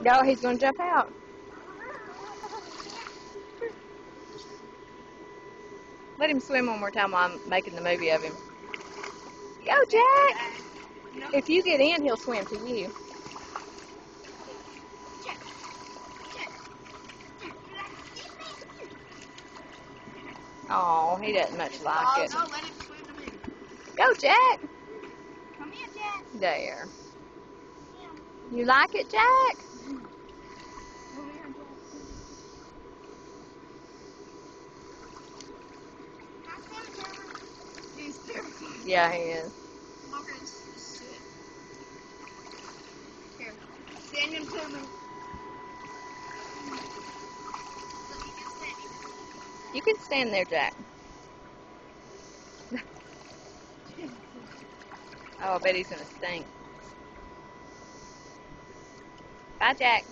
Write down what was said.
No, he's going to jump out. Let him swim one more time while I'm making the movie of him. Go, Jack! If you get in, he'll swim to you. Oh, he doesn't much like it. No, let him swim to me. Go, Jack! Come here, Jack. There. You like it, Jack? Come here, Jack. He's terrified. Yeah, he is. Look at his sit. Here, stand him to me. You can stand there, Jack. Oh, I bet he's going to stink. Bye, Jack.